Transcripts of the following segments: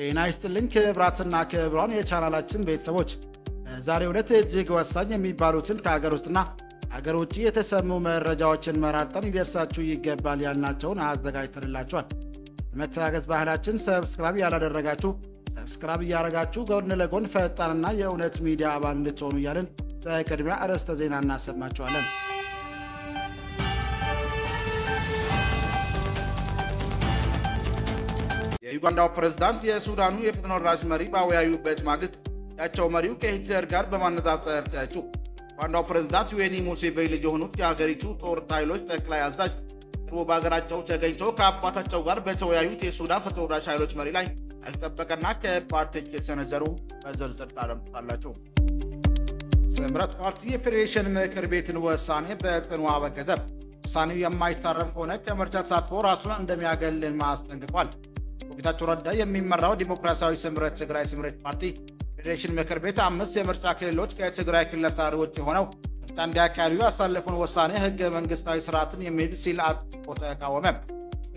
ጤና ይስጥልኝ ክብራትና ክብሯን የቻናላችን ቤተሰቦች ዛሬ ዕለት እጅግ ወሳኝ የሚባሉትን ከሀገር ውስጥና ሀገር ውጭ የተሰሙ መረጃዎችን መራርጠን ይደርሳችሁ ይገባል ያልናቸውን አዘጋጅተንላችኋል። በመተጋገዝ ባህላችን ሰብስክራይብ ያላደረጋችሁ ሰብስክራይብ እያደረጋችሁ ጎን ለጎን ፈጣንና የእውነት ሚዲያ አባል እንድትሆኑ እያልን በቅድሚያ አርዕስተ ዜና እናሰማችኋለን። የዩጋንዳው ፕሬዝዳንት የሱዳኑ የፈጥኖ ደራሽ መሪ ባወያዩበት ማግስት ያቸው መሪው ከሂትለር ጋር በማነጻጸር ተቹ። ዩጋንዳው ፕሬዝዳንት ዩዌሪ ሙሴቬኒ ልጅ የሆኑት የሀገሪቱ ጦር ኃይሎች ጠቅላይ አዛዥ ቅርቡ በሀገራቸው ተገኝተው ከአባታቸው ጋር በተወያዩት የሱዳን ፈጥኖ ደራሽ ኃይሎች መሪ ላይ ያልተጠበቀና ከባድ ትችት ሰነዘሩ። በዝርዝር ታደምጡታላችሁ። ስምረት ፓርቲ የፌዴሬሽን ምክር ቤትን ውሳኔ በጽኑ አወገዘ። ውሳኔው የማይታረም ከሆነ ከምርጫ ተሳትፎ ራሱን እንደሚያገልን ማስጠንቅቋል። ጌታቸው ረዳ የሚመራው ዲሞክራሲያዊ ስምረት ትግራይ ስምረት ፓርቲ ፌዴሬሽን ምክር ቤት 5 የምርጫ ክልሎች ከትግራይ ክልል አስተዳደር ውጭ ሆነው ምርጫ እንዲያካሂዱ ያሳለፉን ውሳኔ ህገ መንግስታዊ ስርዓትን የሚሄድ ሲል አጥብቆ ተቃወመ።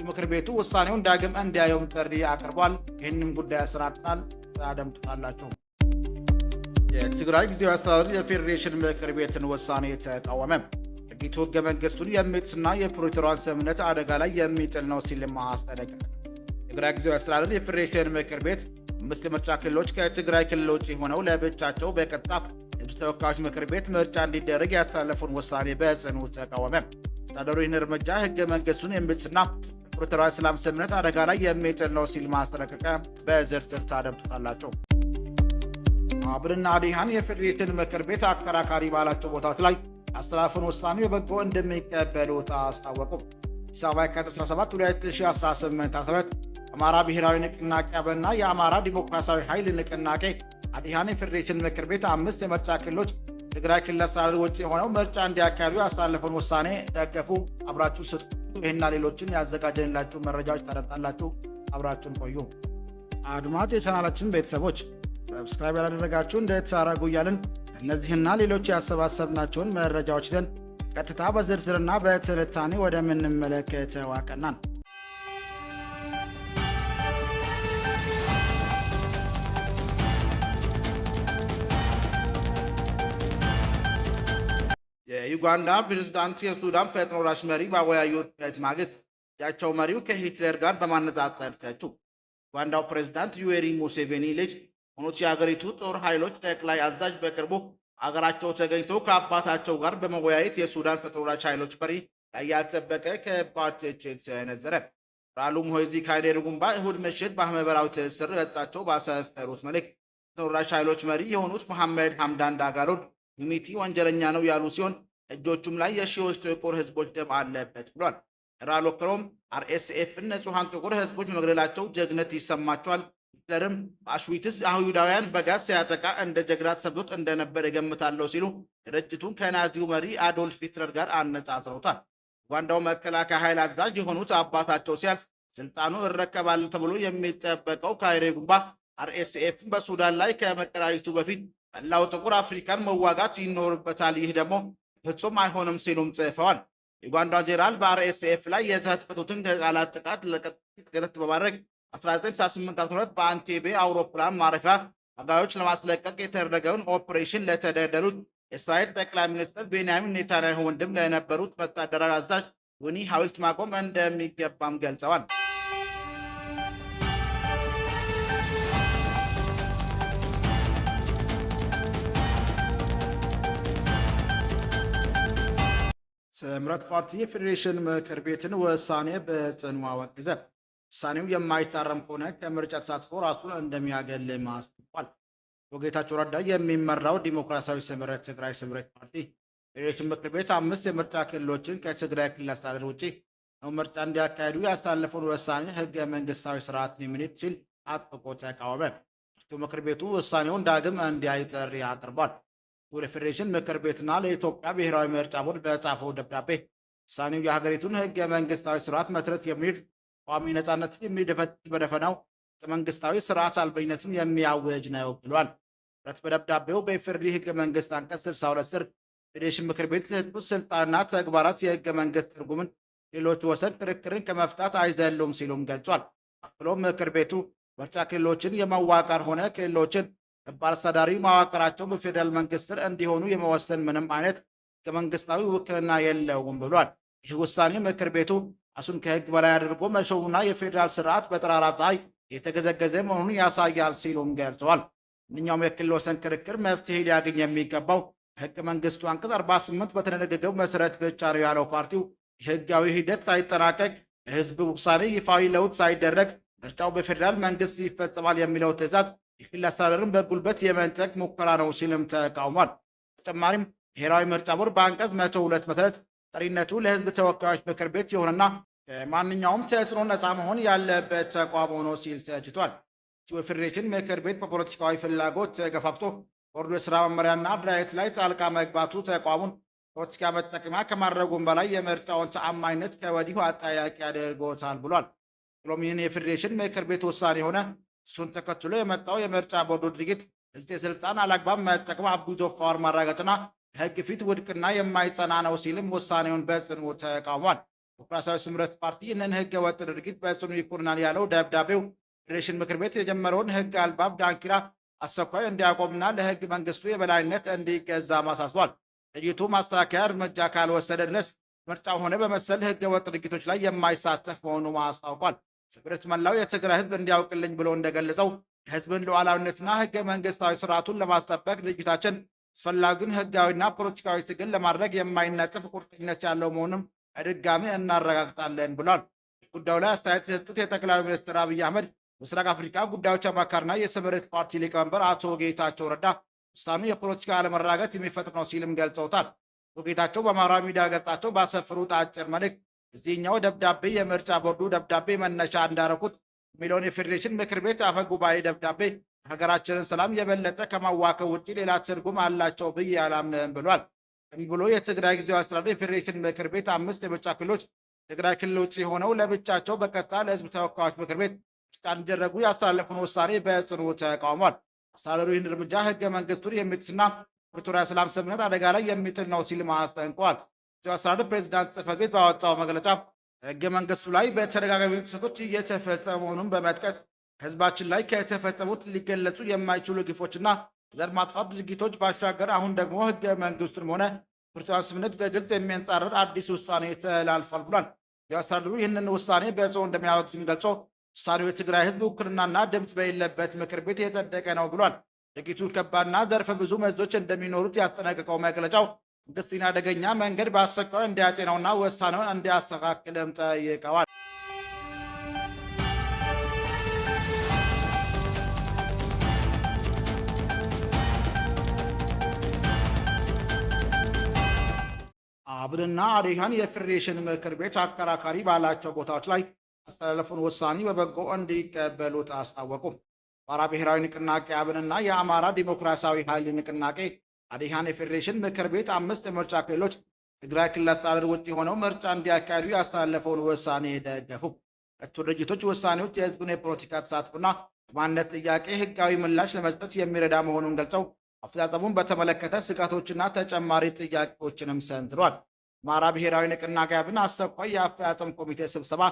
ምክር ቤቱ ውሳኔውን ዳግም እንዲያየውም ጥሪ አቅርቧል። ይህንም ጉዳይ አስራጣል ታደምጡታላችሁ። የትግራይ ጊዜያዊ አስተዳደር የፌዴሬሽን ምክር ቤትን ውሳኔ ተቃወመ። ድርጊቱ ህገ መንግስቱን የሚጥስና የፕሪቶሪያን ስምምነት አደጋ ላይ የሚጥል ነው ሲል አስጠነቀቀ። የትግራይ ጊዜያዊ አስተዳደር የፌዴሬሽን ምክር ቤት 5 የምርጫ ክልሎች ከትግራይ ክልል ውጭ ሆነው ለብቻቸው በቀጥታ የህዝብ ተወካዮች ምክር ቤት ምርጫ እንዲደረግ ያስተላለፉን ውሳኔ በጽኑ ተቃወመ። አስተዳደሩ ይህን እርምጃ ህገ መንግስቱን የሚጥስና የፕሪቶሪያን ሰላም ስምምነት አደጋ ላይ የሚጥል ነው ሲል ማስጠነቀቀ። በዝርዝር ታደምጡታላችሁ። አብንና አዲሃን የፌዴሬሽን ምክር ቤት አከራካሪ ባላቸው ቦታዎች ላይ ያስተላለፉን ውሳኔ በበጎ እንደሚቀበሉት አስታወቁ። አዲስ አበባ የካቲት 17 2018 ዓ.ም አማራ ብሔራዊ ንቅናቄ አብንና የአማራ ዲሞክራሲያዊ ኃይል ንቅናቄ አዲሃን የፌዴሬሽን ምክር ቤት 5 የምርጫ ክልሎች ትግራይ ክልል አስተዳደር ውጭ የሆነው ምርጫ እንዲያካሂዱ ያስተላለፉን ውሳኔ ደገፉ። አብራችሁ ስጡ። ይህና ሌሎችን ያዘጋጀንላችሁ መረጃዎች ታደምጣላችሁ። አብራችሁን ቆዩ። አድማጭ የቻናላችን ቤተሰቦች ሰብስክራይብ ያላደረጋችሁ እንድታደርጉ እያልን እነዚህና ሌሎች ያሰባሰብናቸውን መረጃዎች ይዘን ቀጥታ በዝርዝርና በትንታኔ ወደምንመለከተው አቀናን። የዩጋንዳ ፕሬዝዳንት የሱዳን ፈጥኖ ደራሽ መሪ ባወያዩበት ማግስት ያቸው መሪው ከሂትለር ጋር በማነጻጸር ተቹ። ዩጋንዳው ፕሬዝዳንት ዩዌሪ ሙሴቬኒ ልጅ የሆኑት የሀገሪቱ ጦር ኃይሎች ጠቅላይ አዛዥ በቅርቡ አገራቸው ተገኝተው ከአባታቸው ጋር በመወያየት የሱዳን ፈጥኖ ደራሽ ኃይሎች መሪ ላይ ያልተጠበቀ ከባድ ትችት ሰነዘረ። ራሉ ሙሆዚ ካይዴሩጉምባ እሁድ ምሽት በማህበራዊ ትስስር ገጻቸው ባሰፈሩት መልእክት ፈጥኖ ደራሽ ኃይሎች መሪ የሆኑት መሐመድ ሐምዳን ዳጋሎን ዩሚቲ ወንጀለኛ ነው ያሉ ሲሆን እጆቹም ላይ የሺዎች ጥቁር ህዝቦች ደም አለበት ብሏል። ራሎ ክሮም አርኤስኤፍን ንጹሐን ጥቁር ህዝቦች በመግደላቸው ጀግነት ይሰማቸዋል። ሂትለርም በአውሽዊትስ አይሁዳውያን በጋዝ ሲያጠቃ እንደ ጀግና ተሰብቶት እንደነበር ይገምታለሁ ሲሉ ድርጅቱን ከናዚው መሪ አዶልፍ ሂትለር ጋር አነጻጽረውታል። ዩጋንዳው መከላከያ ኃይል አዛዥ የሆኑት አባታቸው ሲያልፍ ስልጣኑ እረከባል ተብሎ የሚጠበቀው ካይሬጉምባ አርኤስኤፍን በሱዳን ላይ ከመቀዳጀቱ በፊት መላው ጥቁር አፍሪካን መዋጋት ይኖርበታል፣ ይህ ደግሞ ፍጹም አይሆንም ሲሉም ጽፈዋል። ዩጋንዳ ጄኔራል በአርኤስኤፍ ላይ የተፈቱትን ቃላት ጥቃት ለቀጥታ ገደት በማድረግ 1968 ዓ.ም በአንቴቤ አውሮፕላን ማረፊያ ታጋዮች ለማስለቀቅ የተደረገውን ኦፕሬሽን ለተደረደሩት የእስራኤል ጠቅላይ ሚኒስትር ቤንያሚን ኔታንያሁ ወንድም ለነበሩት ወታደራዊ አዛዥ ዊኒ ሐውልት ማቆም እንደሚገባም ገልጸዋል። ስምረት ፓርቲ የፌዴሬሽን ምክር ቤትን ውሳኔ በጽኑ አወገዘ። ውሳኔው የማይታረም ከሆነ ከምርጫ ተሳትፎ ራሱን እንደሚያገል አስታውቋል። ጌታቸው ረዳ የሚመራው ዲሞክራሲያዊ ስምረት ትግራይ ስምረት ፓርቲ ፌዴሬሽን ምክር ቤት 5 የምርጫ ክልሎችን ከትግራይ ክልል አስተዳደር ውጭ ነው ምርጫ እንዲያካሂዱ ያስተላለፈውን ውሳኔ ህገ መንግስታዊ ስርዓትን የሚንድ ሲል አጥብቆ ተቃወመ። ምክር ቤቱ ውሳኔውን ዳግም እንዲያይ ጥሪ አቅርቧል። ወደ ፌዴሬሽን ምክር ቤትና ለኢትዮጵያ ብሔራዊ ምርጫ ቦርድ በጻፈው ደብዳቤ ውሳኔው የሀገሪቱን ህገ መንግስታዊ ስርዓት መሰረት የሚሄድ ቋሚ ነጻነትን የሚደፈጥጥ በደፈናው ህገ መንግስታዊ ስርዓት አልበኝነትን የሚያወጅ ነው ብሏል። በደብዳቤው በኢፌዴሪ ህገ መንግስት አንቀጽ 62 ስር ፌዴሬሽን ምክር ቤት ለህዝቡ ስልጣንና ተግባራት የህገ መንግስት ትርጉምን ሌሎች ወሰን ክርክርን ከመፍታት አይዘሉም ሲሉም ገልጿል። አክሎም ምክር ቤቱ ምርጫ ክልሎችን የመዋቀር ሆነ ክልሎችን በአስተዳዳሪ መዋቅራቸው በፌዴራል መንግስት ስር እንዲሆኑ የመወሰን ምንም አይነት ህገ መንግስታዊ ውክልና የለውም ብሏል። ይህ ውሳኔ ምክር ቤቱ ራሱን ከህግ በላይ አድርጎ መሾሙና የፌዴራል ስርዓት በጠራራ ፀሐይ የተገዘገዘ መሆኑን ያሳያል ሲሉም ገልጸዋል። ማንኛውም የክልል ወሰን ክርክር መፍትሄ ሊያገኝ የሚገባው ህገ መንግስቱ አንቀጽ 48 በተደነገገው መሰረት ብቻ ነው ያለው ፓርቲው የህጋዊ ሂደት ሳይጠናቀቅ የህዝብ ውሳኔ ይፋዊ ለውጥ ሳይደረግ ምርጫው በፌዴራል መንግስት ይፈጸማል የሚለው ትዕዛዝ የክልል አስተዳደርን በጉልበት የመንጠቅ ሙከራ ነው ሲልም ተቃውሟል። በተጨማሪም ብሔራዊ ምርጫ ቦርድ በአንቀጽ 102 መሰረት ጠሪነቱ ለህዝብ ተወካዮች ምክር ቤት የሆነና ከማንኛውም ተጽዕኖ ነፃ መሆን ያለበት ተቋም ሆኖ ሲል ተችቷል። የፌዴሬሽን ምክር ቤት በፖለቲካዊ ፍላጎት ተገፋፍቶ ቦርዱ የስራ መመሪያና አደረጃጀት ላይ ጣልቃ መግባቱ ተቋሙን ፖለቲካ መጠቀሚያ ከማድረጉም በላይ የምርጫውን ተአማኝነት ከወዲሁ አጠያያቂ አድርጎታል ብሏል። ሆኖም ይህን የፌዴሬሽን ምክር ቤት ውሳኔ ሆነ እሱን ተከትሎ የመጣው የምርጫ ቦርዱ ድርጊት ግልጽ የስልጣን አላግባብ መጠቀም አቡዞ ፓወር ማረጋገጥና በህግ ፊት ውድቅና የማይጸና ነው ሲልም ውሳኔውን በጽኑ ተቃውሟል። ዲሞክራሲያዊ ስምረት ፓርቲ ይህንን ህገ ወጥ ድርጊት በጽኑ ይኮንናል ያለው ደብዳቤው ፌዴሬሽን ምክር ቤት የጀመረውን ህግ አልባብ ዳንኪራ አስቸኳይ እንዲያቆምና ለህግ መንግስቱ የበላይነት እንዲገዛ ማሳስቧል። ድርጊቱ ማስተካከያ እርምጃ ካልወሰደ ድረስ ምርጫው ሆነ በመሰል ህገ ወጥ ድርጊቶች ላይ የማይሳተፍ መሆኑ አስታውቋል። ስምረት መላው የትግራይ ህዝብ እንዲያውቅልኝ ብሎ እንደገለጸው የህዝብን ሉዓላዊነትና ህገ መንግስታዊ ስርዓቱን ለማስጠበቅ ድርጅታችን አስፈላጊውን ህጋዊና ፖለቲካዊ ትግል ለማድረግ የማይነጥፍ ቁርጠኝነት ያለው መሆኑንም በድጋሚ እናረጋግጣለን ብሏል። ጉዳዩ ላይ አስተያየት የሰጡት የጠቅላይ ሚኒስትር አብይ አህመድ ምስራቅ አፍሪካ ጉዳዮች አማካሪና የስምረት ፓርቲ ሊቀመንበር አቶ ጌታቸው ረዳ ውሳኔው የፖለቲካ አለመረጋጋት የሚፈጥር ነው ሲልም ገልጸውታል። አቶ ጌታቸው በማህበራዊ ሚዲያ ገጻቸው ባሰፈሩት አጭር መልእክት እዚህኛው ደብዳቤ የምርጫ ቦርዱ ደብዳቤ መነሻ እንዳረኩት የሚለውን የፌዴሬሽን ምክር ቤት አፈ ጉባኤ ደብዳቤ ሀገራችንን ሰላም የበለጠ ከማዋከብ ውጭ ሌላ ትርጉም አላቸው ብዬ አላምንም ብሏል። ብሎ የትግራይ ጊዜያዊ አስተዳደር የፌዴሬሽን ምክር ቤት 5 የምርጫ ክልሎች ትግራይ ክልል ውጭ ሆነው ለብቻቸው በቀጥታ ለህዝብ ተወካዮች ምክር ቤት ምርጫ እንዲደረጉ ያስተላለፉን ውሳኔ በጽኑ ተቃውሟል። አስተዳደሩ ይህን እርምጃ ህገ መንግስቱን የሚጥስና ፕሪቶሪያ ሰላም ስምምነት አደጋ ላይ የሚጥል ነው ሲል አስጠንቅቋል። ጊዜያዊ አስተዳደር ፕሬዚዳንት ጽሕፈት ቤት ባወጣው መግለጫ ህገ መንግስቱ ላይ በተደጋጋሚ ጥሰቶች እየተፈጸሙ መሆኑን በመጥቀስ ህዝባችን ላይ ከተፈጸሙት ሊገለጹ የማይችሉ ግፎችና ዘር ማጥፋት ድርጊቶች ባሻገር አሁን ደግሞ ህገ መንግስቱንም ሆነ ፕሪቶሪያ ስምምነት በግልጽ የሚያንጻርር አዲስ ውሳኔ ተላልፏል ብሏል። የአስተዳደሩ ይህንን ውሳኔ በጽኑ እንደሚያወግዝም ገልጾ ውሳኔው የትግራይ ህዝብ ውክልናና ድምፅ በሌለበት ምክር ቤት የጸደቀ ነው ብሏል። ድርጊቱ ከባድና ዘርፈ ብዙ መዞች እንደሚኖሩት ያስጠነቀቀው መግለጫው መንግስትን አደገኛ መንገድ በአስቸኳይ እንዲያጤነውና ውሳኔውን እንዲያስተካክልም ጠይቀዋል። አብንና አዴሃን የፌዴሬሽን ምክር ቤት አከራካሪ ባላቸው ቦታዎች ላይ ያስተላለፉን ውሳኔ በበጎ እንዲቀበሉት አስታወቁ። አማራ ብሔራዊ ንቅናቄ አብንና የአማራ ዲሞክራሲያዊ ኃይል ንቅናቄ አዴሃን የፌዴሬሽን ምክር ቤት 5 የምርጫ ክልሎች ትግራይ ክልል አስተዳደር ውጭ ሆነው ምርጫ እንዲያካሂዱ ያስተላለፈውን ውሳኔ ደገፉ። ሁለቱ ድርጅቶች ውሳኔዎች የህዝቡን የፖለቲካ ተሳትፎና የማንነት ጥያቄ ህጋዊ ምላሽ ለመስጠት የሚረዳ መሆኑን ገልጸው አፈጻጸሙን በተመለከተ ስጋቶችና ተጨማሪ ጥያቄዎችንም ሰንዝሯል። አማራ ብሔራዊ ንቅናቄ አብን አስቸኳይ የአፈጻጸም ኮሚቴ ስብሰባ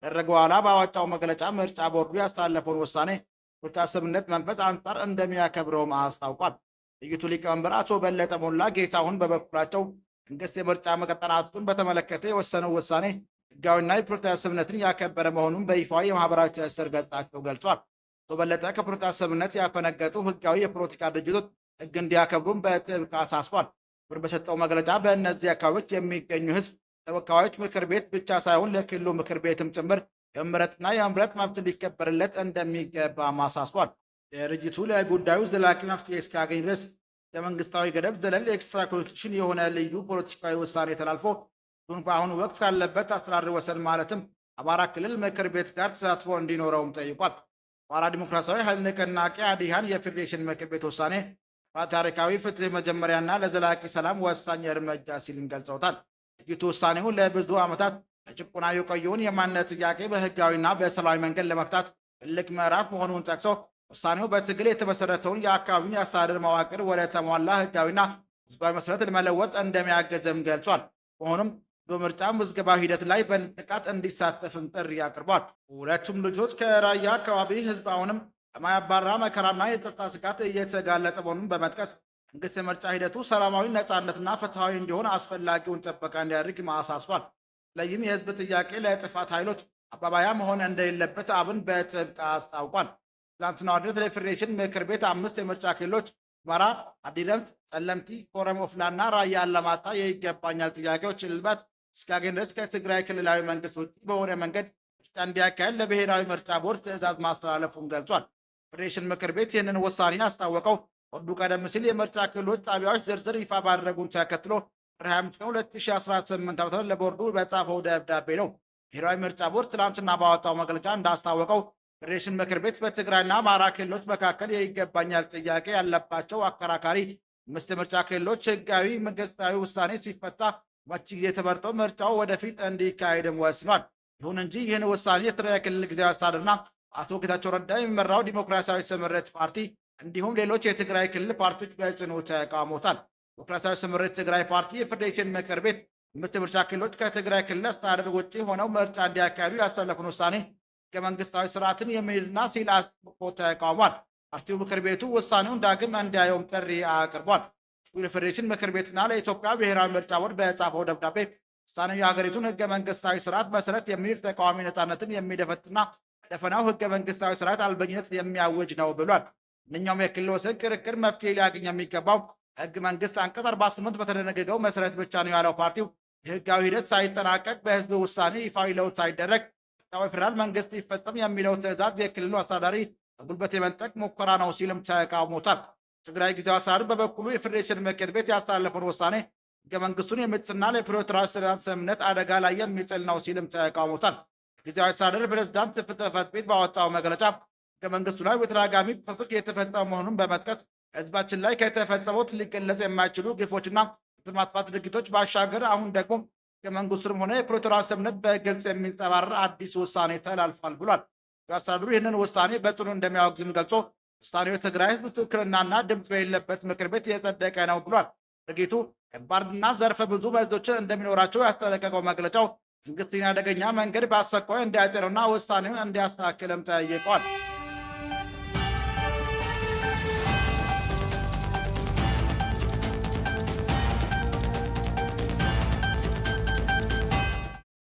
ደረገ በኋላ ባወጣው መግለጫ ምርጫ ቦርዱ ያስተላለፈውን ውሳኔ ምርጫ ስምምነት መንፈስ አንጻር እንደሚያከብረውም አስታውቋል። ድርጅቱ ሊቀመንበር አቶ በለጠ ሞላ ጌታሁን በበኩላቸው መንግስት የምርጫ መቀጠናቱን በተመለከተ የወሰነው ውሳኔ ህጋዊና የፕሪቶሪያ ስምምነትን ያከበረ መሆኑን በይፋዊ የማህበራዊ ትስስር ገጻቸው ገልጿል። አቶ በለጠ ከፕሪቶሪያ ስምምነት ያፈነገጡ ህጋዊ የፖለቲካ ድርጅቶች ህግ እንዲያከብሩም በጥብቅ አሳስቧል። በሰጠው መግለጫ በእነዚህ አካባቢዎች የሚገኙ ህዝብ ተወካዮች ምክር ቤት ብቻ ሳይሆን ለክልሉ ምክር ቤትም ጭምር የመምረጥና የመምረጥ መብት ሊከበርለት እንደሚገባ አሳስቧል። ድርጅቱ ለጉዳዩ ዘላቂ መፍትሄ እስኪያገኝ ድረስ የመንግስታዊ ገደብ ዘለል ኤክስትራ ኮንስቲቱሽን የሆነ ልዩ ፖለቲካዊ ውሳኔ ተላልፎ በአሁኑ ወቅት ካለበት አስተዳደር ወሰን ማለትም አማራ ክልል ምክር ቤት ጋር ተሳትፎ እንዲኖረውም ጠይቋል። አማራ ዲሞክራሲያዊ ኃይል ንቅናቄ አዴሃን የፌዴሬሽን ምክር ቤት ውሳኔ ታሪካዊ ፍትህ መጀመሪያና ለዘላቂ ሰላም ወሳኝ እርምጃ ሲልም ገልጸውታል። ድርጅቱ ውሳኔውን ለብዙ ዓመታት በጭቆና የቆየውን የማንነት ጥያቄ በህጋዊና በሰላማዊ መንገድ ለመፍታት ትልቅ ምዕራፍ መሆኑን ጠቅሶ ውሳኔው በትግል የተመሰረተውን የአካባቢውን የአስተዳደር መዋቅር ወደ ተሟላ ህጋዊና ህዝባዊ መሰረት ለመለወጥ እንደሚያገዝም ገልጿል። በሆኑም በምርጫ ምዝገባ ሂደት ላይ በንቃት እንዲሳተፍም ጥሪ አቅርቧል። ሁለቱም ልጆች ከራያ አካባቢ ህዝብ አሁንም የማያባራ መከራና የጸጥታ ስጋት እየተጋለጠ መሆኑን በመጥቀስ መንግስት የምርጫ ሂደቱ ሰላማዊ፣ ነጻነትና ፍትሐዊ እንዲሆን አስፈላጊውን ጥበቃ እንዲያደርግ አሳስቧል። ለይህም የህዝብ ጥያቄ ለጥፋት ኃይሎች አባባያ መሆን እንደሌለበት አብን በጥብቅ አስታውቋል። ትናንትና ዕለት ለፌዴሬሽን ምክር ቤት 5 የምርጫ ክልሎች ሁመራ፣ አዲረምት፣ ጸለምቲ፣ ኮረም ኦፍላና ራያ አላማጣ የይገባኛል ጥያቄዎች እልባት እስካገኝ ድረስ ከትግራይ ክልላዊ መንግስት ውጭ በሆነ መንገድ ምርጫ እንዲያካሄድ ለብሔራዊ ምርጫ ቦርድ ትዕዛዝ ማስተላለፉን ገልጿል። ፌዴሬሽን ምክር ቤት ይህንን ውሳኔ አስታወቀው ቦርዱ ቀደም ሲል የምርጫ ክልሎች ጣቢያዎች ዝርዝር ይፋ ባደረጉን ተከትሎ 25 ቀን 2018 ዓ.ም ለቦርዱ በጻፈው ደብዳቤ ነው። ብሔራዊ ምርጫ ቦርድ ትናንትና ባወጣው መግለጫ እንዳስታወቀው ፌዴሬሽን ምክር ቤት በትግራይና አማራ ክልሎች መካከል የይገባኛል ጥያቄ ያለባቸው አከራካሪ 5 ምርጫ ክልሎች ህጋዊ መንግስታዊ ውሳኔ ሲፈታ መቼ ጊዜ ተመርጠው ምርጫው ወደፊት እንዲካሄድም ወስኗል። ይሁን እንጂ ይህን ውሳኔ የትግራይ ክልል ጊዜያዊ አስተዳደርና አቶ ጌታቸው ረዳ የሚመራው ዲሞክራሲያዊ ስምረት ፓርቲ እንዲሁም ሌሎች የትግራይ ክልል ፓርቲዎች በጽኑ ተቃውሞታል። ዲሞክራሲያዊ ስምረት ትግራይ ፓርቲ የፌዴሬሽን ምክር ቤት 5 ምርጫ ክልሎች ከትግራይ ክልል አስተዳደር ውጭ ሆነው ምርጫ እንዲያካሂዱ ያስተላለፉን ውሳኔ ህገ መንግስታዊ ስርዓትን የሚልና ሲል አስጥቆ ተቃውሟል። ፓርቲው ምክር ቤቱ ውሳኔውን ዳግም እንዲያየውም ጥሪ አቅርቧል። የፌዴሬሽን ምክር ቤትና ለኢትዮጵያ ብሔራዊ ምርጫ ቦርድ በጻፈው ደብዳቤ ውሳኔው የሀገሪቱን ህገ መንግስታዊ ስርዓት መሰረት የሚል ተቃዋሚ ነጻነትን የሚደፈጥና ደፈናው ህገ መንግስታዊ ስርዓት አልበኝነት የሚያውጅ ነው ብሏል። እነኛውም የክልል ወሰን ክርክር መፍትሄ ሊያገኝ የሚገባው ህገ መንግስት አንቀጽ 48 በተደነገገው መሰረት ብቻ ነው ያለው ፓርቲው የህጋዊ ሂደት ሳይጠናቀቅ በህዝብ ውሳኔ ይፋዊ ለውጥ ሳይደረግ ፌዴራል መንግስት ይፈጸም የሚለው ትዕዛዝ የክልሉ አስተዳዳሪ ጉልበት የመንጠቅ ሙከራ ነው ሲልም ተቃውሞታል። ትግራይ ጊዜያዊ አስተዳደር በበኩሉ የፌዴሬሽን ምክር ቤት ያስተላለፈውን ውሳኔ ህገ መንግስቱን የሚጥስና ለፕሪቶሪያ ስምምነት አደጋ ላይ የሚጥል ነው ሲልም ተቃውሞታል። ጊዜያዊ አስተዳደር ፕሬዝዳንት ጽሕፈት ቤት ባወጣው መግለጫ ህገ መንግስቱ ላይ በተደጋጋሚ ጥሰቶች የተፈጸሙ መሆኑን በመጥቀስ ህዝባችን ላይ ከተፈጸሙት ሊገለጽ የማይችሉ ግፎችና ዘር ማጥፋት ድርጊቶች ባሻገር አሁን ደግሞ ህገ መንግስቱንም ሆነ የፕሪቶሪያ ስምምነት በግልጽ የሚንጸባረር አዲስ ውሳኔ ተላልፏል ብሏል። አስተዳደሩ ይህንን ውሳኔ በጽኑ እንደሚያወግዝም ገልጾ ውሳኔው የትግራይ ህዝብ ትክክልና ድምፅ በሌለበት ምክር ቤት የጸደቀ ነው ብሏል። ድርጊቱ ከባድና ዘርፈ ብዙ መዘዞችን እንደሚኖራቸው ያስጠነቀቀው መግለጫው መንግስትን አደገኛ መንገድ በአስቸኳይ እንዲያጤነውና ውሳኔውን እንዲያስተካክልም ጠይቋል።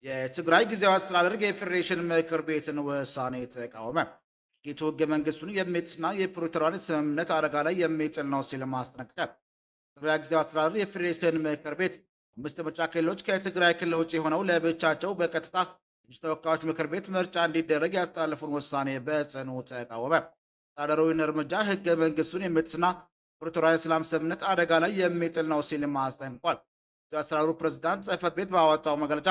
የትግራይ ጊዜያዊ አስተዳደር የፌዴሬሽን ምክር ቤትን ውሳኔ ተቃወመ። ድርጊቱ ህገ መንግስቱን የሚጥስና የፕሪቶሪያን ስምምነት አደጋ ላይ የሚጥል ነው ሲል አስጠነቀቀ። ትግራይ ጊዜያዊ አስተዳደር የፌዴሬሽን ምክር ቤት 5 ምርጫ ክልሎች ከትግራይ ክልል ውጭ ሆነው ለብቻቸው በቀጥታ ተወካዮች ምክር ቤት ምርጫ እንዲደረግ ያስተላለፉን ውሳኔ በጽኑ ተቃወመ። አስተዳደሩ ይህን እርምጃ ህገ መንግስቱን የሚጥስና ፕሪቶሪያን ሰላም ስምምነት አደጋ ላይ የሚጥል ነው ሲል አስጠንቅቋል። የአስተዳደሩ ፕሬዝዳንት ጽሕፈት ቤት ባወጣው መግለጫ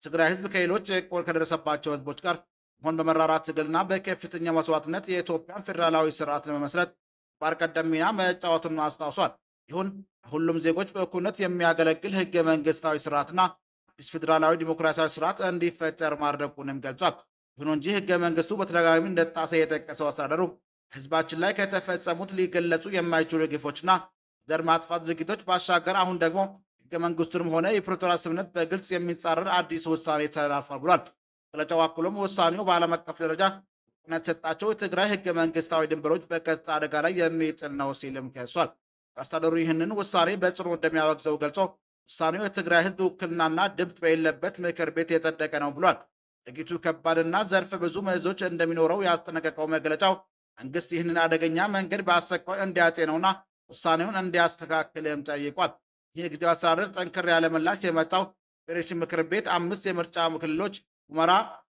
ትግራይ ህዝብ ከሌሎች ጭቆና ከደረሰባቸው ህዝቦች ጋር መሆን በመራራት ትግልና በከፍተኛ መስዋዕትነት የኢትዮጵያን ፌዴራላዊ ስርዓት ለመመስረት ግንባር ቀደም ሚና መጫወቱን አስታውሷል። ይሁን ሁሉም ዜጎች በእኩልነት የሚያገለግል ህገ መንግስታዊ ስርዓትና አዲስ ፌዴራላዊ ዲሞክራሲያዊ ስርዓት እንዲፈጠር ማድረጉንም ገልጿል። ይሁን እንጂ ህገ መንግስቱ በተደጋጋሚ እንደጣሰ የጠቀሰው አስተዳደሩ ህዝባችን ላይ ከተፈጸሙት ሊገለጹ የማይችሉ ግፎችና ዘር ማጥፋት ድርጊቶች ባሻገር አሁን ደግሞ ህገ መንግስቱንም ሆነ የፕሪቶሪያ ስምምነት በግልጽ የሚጻረር አዲስ ውሳኔ ተላልፏል ብሏል። መግለጫው አክሎም ውሳኔው በዓለም አቀፍ ደረጃ እውቅና የተሰጣቸው የትግራይ ህገ መንግስታዊ ድንበሮች በቀጥታ አደጋ ላይ የሚጥል ነው ሲልም ከሷል። አስተዳደሩ ይህንን ውሳኔ በጽኑ እንደሚያወግዘው ገልጾ ውሳኔው የትግራይ ህዝብ ውክልናና ድምፅ በሌለበት ምክር ቤት የጸደቀ ነው ብሏል። ድርጊቱ ከባድና ዘርፈ ብዙ መዘዞች እንደሚኖረው ያስጠነቀቀው መግለጫው መንግስት ይህንን አደገኛ መንገድ በአስቸኳይ እንዲያጤነውና ውሳኔውን እንዲያስተካክልም ጠይቋል። ይህ ጊዜያዊ አስተዳደር ጠንከር ያለ ምላሽ የመጣው ፌዴሬሽን ምክር ቤት 5 የምርጫ ክልሎች ሁመራ፣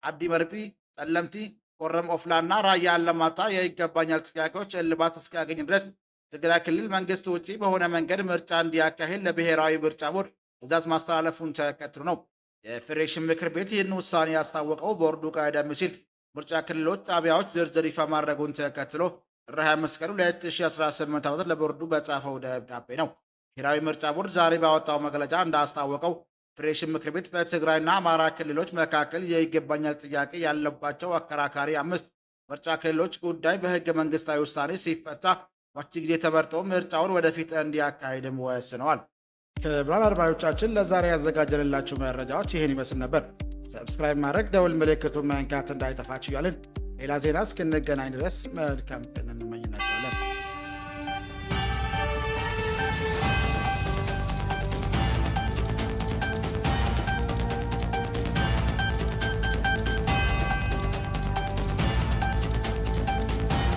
አዲ መርጢ፣ ጸለምቲ፣ ኮረም ኦፍላና ራያ አላማጣ የይገባኛል ጥያቄዎች እልባት እስኪያገኝ ድረስ ትግራይ ክልል መንግስት ውጪ በሆነ መንገድ ምርጫ እንዲያካሂድ ለብሔራዊ ምርጫ ቦርድ ትዕዛዝ ማስተላለፉን ተከትሎ ነው። የፌዴሬሽን ምክር ቤት ይህን ውሳኔ ያስታወቀው ቦርዱ ቀደም ሲል ምርጫ ክልሎች ጣቢያዎች ዝርዝር ይፋ ማድረጉን ተከትሎ ጥር 25 ቀን 2018 ዓ.ም ለቦርዱ በጻፈው ደብዳቤ ነው። ብሔራዊ ምርጫ ቦርድ ዛሬ ባወጣው መግለጫ እንዳስታወቀው ፌዴሬሽን ምክር ቤት በትግራይና አማራ ክልሎች መካከል የይገባኛል ጥያቄ ያለባቸው አከራካሪ 5 ምርጫ ክልሎች ጉዳይ በህገ መንግስታዊ ውሳኔ ሲፈታ መቼ ጊዜ ተመርጦ ምርጫውን ወደፊት እንዲያካሂድም ወስነዋል። ክቡራን አድማጮቻችን ለዛሬ ያዘጋጀንላችሁ መረጃዎች ይህን ይመስል ነበር። ሰብስክራይብ ማድረግ ደውል ምልክቱን መንካት እንዳይጠፋችሁ እያልን ሌላ ዜና እስክንገናኝ ድረስ መልካም ቀን